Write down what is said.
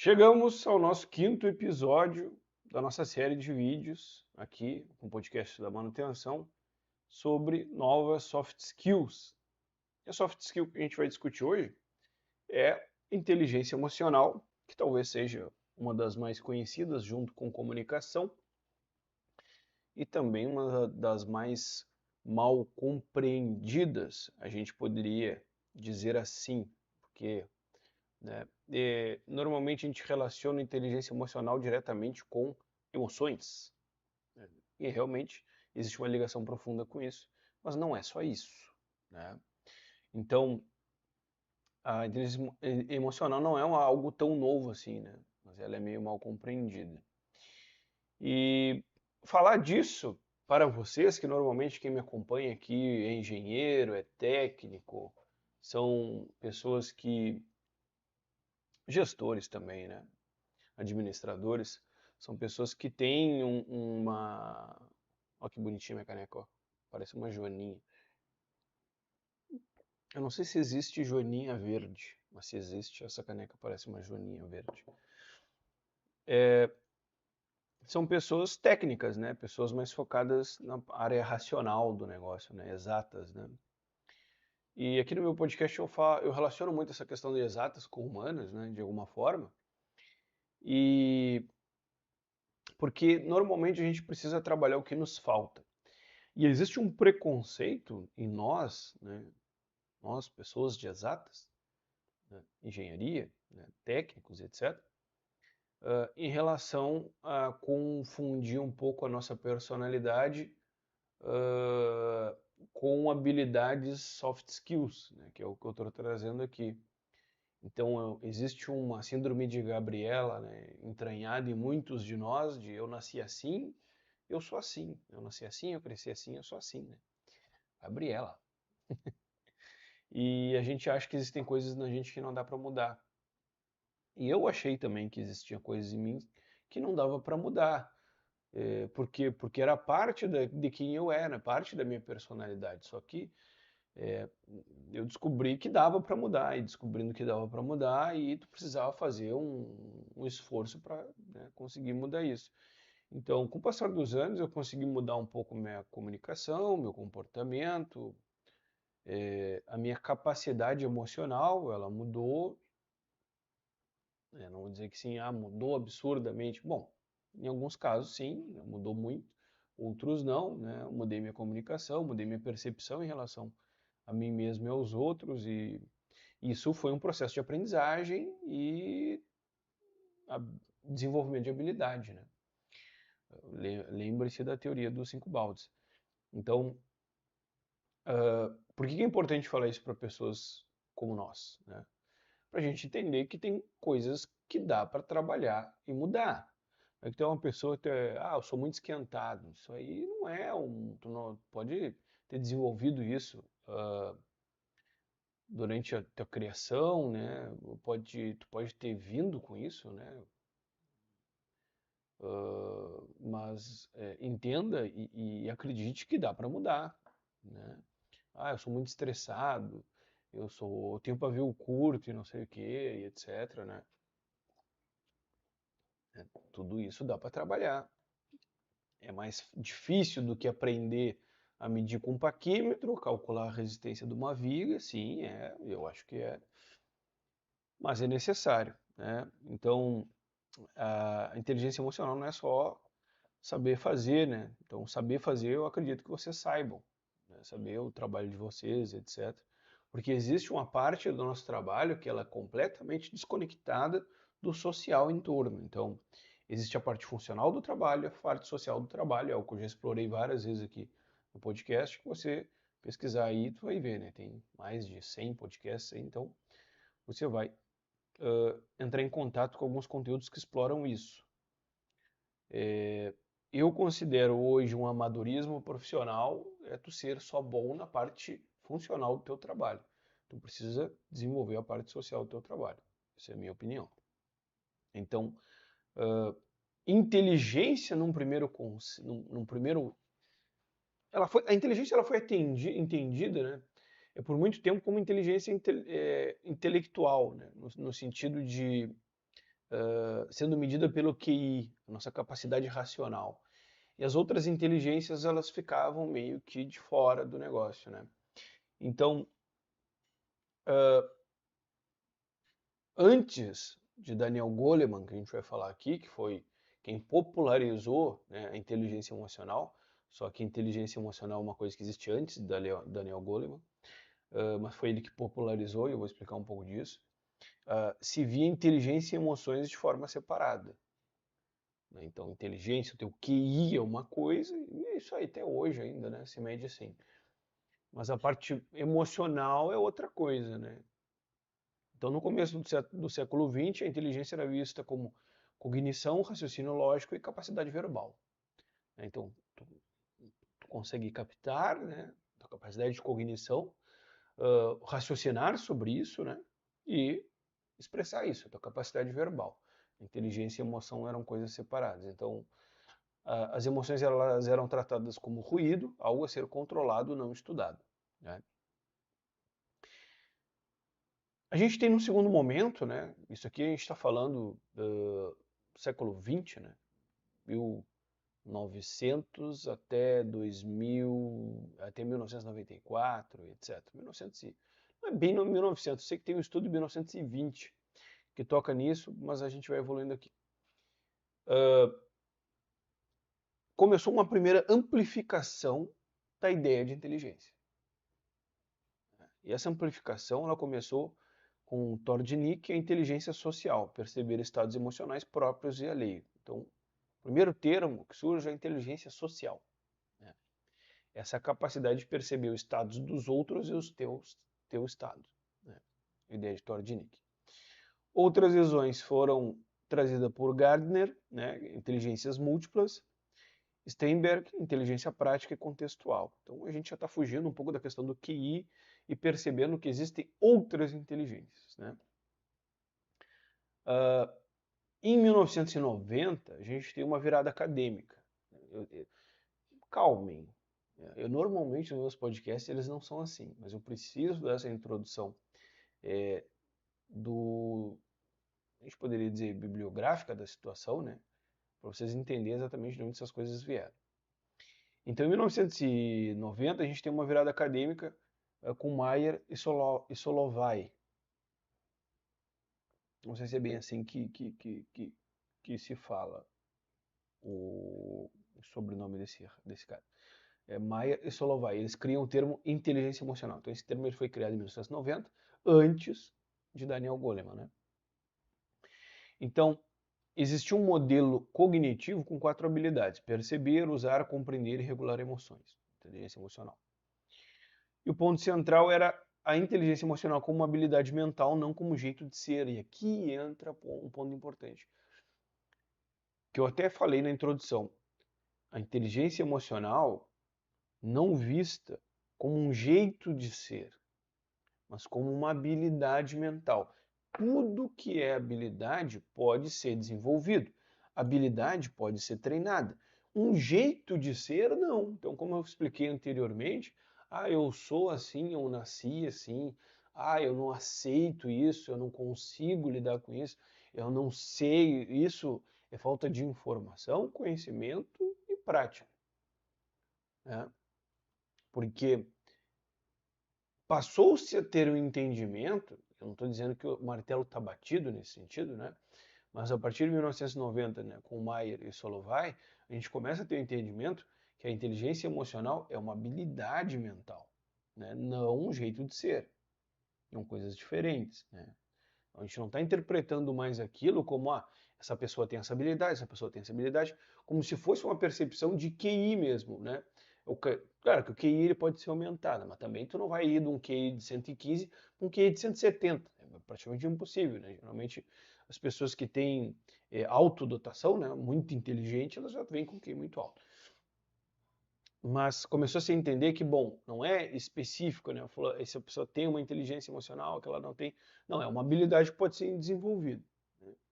Chegamos ao nosso quinto episódio da nossa série de vídeos aqui com o podcast da manutenção sobre novas soft skills. E a soft skill que a gente vai discutir hoje é inteligência emocional, que talvez seja uma das mais conhecidas junto com comunicação e também uma das mais mal compreendidas, a gente poderia dizer assim, porque né? Normalmente a gente relaciona inteligência emocional diretamente com emoções, né? E realmente existe uma ligação profunda com isso, mas não é só isso, né? Então, a inteligência emocional não é algo tão novo assim, né? Mas ela é meio mal compreendida. E falar disso para vocês, que normalmente quem me acompanha aqui é engenheiro, é técnico, são pessoas que gestores também, né? Administradores, são pessoas que têm uma... Olha que bonitinha minha caneca, ó. Parece uma joaninha. Eu não sei se existe joaninha verde, mas se existe, essa caneca parece uma joaninha verde. São pessoas técnicas, né? Pessoas mais focadas na área racional do negócio, né? Exatas, né? E aqui no meu podcast eu relaciono muito essa questão de exatas com humanas, né? De alguma forma. E porque normalmente a gente precisa trabalhar o que nos falta. E existe um preconceito em nós, né, nós, pessoas de exatas, né, engenharia, né, técnicos, etc., em relação a confundir um pouco a nossa personalidade uh, com habilidades soft skills, né, que é o que eu estou trazendo aqui. Então, existe uma síndrome de Gabriela, né, entranhada em muitos de nós, de eu nasci assim, eu sou assim. Eu nasci assim, eu cresci assim, eu sou assim, né? Gabriela. E a gente acha que existem coisas na gente que não dá para mudar. E eu achei também que existiam coisas em mim que não dava para mudar. Por quê? Porque era parte de quem eu era, parte da minha personalidade. Só que é, eu descobri que dava para mudar, e descobrindo que dava para mudar, e tu precisava fazer um esforço para, né, conseguir mudar isso. Então, com o passar dos anos, eu consegui mudar um pouco minha comunicação, meu comportamento, a minha capacidade emocional, ela mudou. Não vou dizer que sim, mudou absurdamente. Bom, em alguns casos sim, mudou muito, outros não, né? Eu mudei minha comunicação, mudei minha percepção em relação a mim mesmo e aos outros, e isso foi um processo de aprendizagem e desenvolvimento de habilidade, né? Lembre-se da teoria dos 5 baldes. Então, por que é importante falar isso para pessoas como nós, né? Para a gente entender que tem coisas que dá para trabalhar e mudar. É que tem uma pessoa que eu sou muito esquentado. Isso aí não é tu não pode ter desenvolvido isso durante a tua criação, né? Tu pode ter vindo com isso, né? Mas entenda e acredite que dá para mudar, né? Eu sou muito estressado, eu tenho pavio curto e não sei o que, e etc, né? Tudo isso dá para trabalhar. É mais difícil do que aprender a medir com um paquímetro, calcular a resistência de uma viga, sim, eu acho que é, mas é necessário, né? Então, a inteligência emocional não é só saber fazer, né? Então, saber fazer, eu acredito que vocês saibam, né? Saber o trabalho de vocês, etc. Porque existe uma parte do nosso trabalho que ela é completamente desconectada do social em torno. Então, existe a parte funcional do trabalho, a parte social do trabalho, é o que eu já explorei várias vezes aqui no podcast, que você pesquisar aí, tu vai ver, né? Tem mais de 100 podcasts aí, então você vai entrar em contato com alguns conteúdos que exploram isso. Eu considero hoje um amadorismo profissional tu ser só bom na parte funcional do teu trabalho. Tu precisa desenvolver a parte social do teu trabalho. Essa é a minha opinião. Então, inteligência num primeiro a inteligência ela foi entendida, né, por muito tempo como inteligência intelectual, né, no sentido de sendo medida pelo QI, a nossa capacidade racional. E as outras inteligências, elas ficavam meio que de fora do negócio, né? Então, antes de Daniel Goleman, que a gente vai falar aqui, que foi quem popularizou, né, a inteligência emocional, só que a inteligência emocional é uma coisa que existe antes de Daniel Goleman, mas foi ele que popularizou, e eu vou explicar um pouco disso. Se via inteligência e emoções de forma separada. Né? Então, inteligência, o teu QI é uma coisa, e é isso aí até hoje ainda, né? Se mede assim. Mas a parte emocional é outra coisa, né? Então, no começo do século XX, a inteligência era vista como cognição, raciocínio lógico e capacidade verbal. Então, tu consegue captar, né, a capacidade de cognição, raciocinar sobre isso, né, e expressar isso, a tua capacidade verbal. Inteligência e emoção eram coisas separadas. Então, as emoções elas eram tratadas como ruído, algo a ser controlado, não estudado. Né? A gente tem no segundo momento, né? Isso aqui a gente está falando do século XX, né? 1900 até 2000, até 1994, etc. 1900 não é bem no 1900, sei que tem um estudo de 1920 que toca nisso, mas a gente vai evoluindo aqui. Começou uma primeira amplificação da ideia de inteligência. E essa amplificação ela começou com Tordnik, a inteligência social, perceber estados emocionais próprios e alheios. Então, o primeiro termo que surge é a inteligência social. Né? Essa capacidade de perceber os estados dos outros e os teu estado. Né? A ideia de Tordnik. Outras visões foram trazidas por Gardner, né? Inteligências múltiplas, Steinberg, inteligência prática e contextual. Então a gente já está fugindo um pouco da questão do QI e percebendo que existem outras inteligências. Né? Em 1990, a gente tem uma virada acadêmica. Calmem. Eu normalmente nos meus podcasts eles não são assim, mas eu preciso dessa introdução a gente poderia dizer, bibliográfica da situação, né? Para vocês entenderem exatamente de onde essas coisas vieram. Então, em 1990, a gente tem uma virada acadêmica com Mayer e Solovay. Não sei se é bem assim que se fala o sobrenome desse cara. É Mayer e Solovay. Eles criam o termo inteligência emocional. Então, esse termo ele foi criado em 1990, antes de Daniel Goleman. Né? Então, existe um modelo cognitivo com 4 habilidades: perceber, usar, compreender e regular emoções. Inteligência emocional. E o ponto central era a inteligência emocional como uma habilidade mental, não como jeito de ser. E aqui entra um ponto importante, que eu até falei na introdução. A inteligência emocional não vista como um jeito de ser, mas como uma habilidade mental. Tudo que é habilidade pode ser desenvolvido. Habilidade pode ser treinada. Um jeito de ser, não. Então, como eu expliquei anteriormente, eu sou assim, eu nasci assim, eu não aceito isso, eu não consigo lidar com isso, eu não sei, isso é falta de informação, conhecimento e prática. Né? Porque passou-se a ter um entendimento, eu não estou dizendo que o martelo está batido nesse sentido, né? Mas a partir de 1990, né, com Mayer e Solovay, a gente começa a ter o entendimento que a inteligência emocional é uma habilidade mental, né? Não um jeito de ser. São coisas diferentes. Né? A gente não está interpretando mais aquilo como essa pessoa tem essa habilidade, essa pessoa tem essa habilidade, como se fosse uma percepção de QI mesmo, né? Claro que o QI ele pode ser aumentado, mas também tu não vai ir de um QI de 115 para um QI de 170. É praticamente impossível, né? Geralmente as pessoas que têm autodotação, né, muito inteligente, elas já vêm com QI muito alto. Mas começou a se entender que, bom, não é específico, né? Essa pessoa tem uma inteligência emocional, que ela não tem. Não, é uma habilidade que pode ser desenvolvida. Né?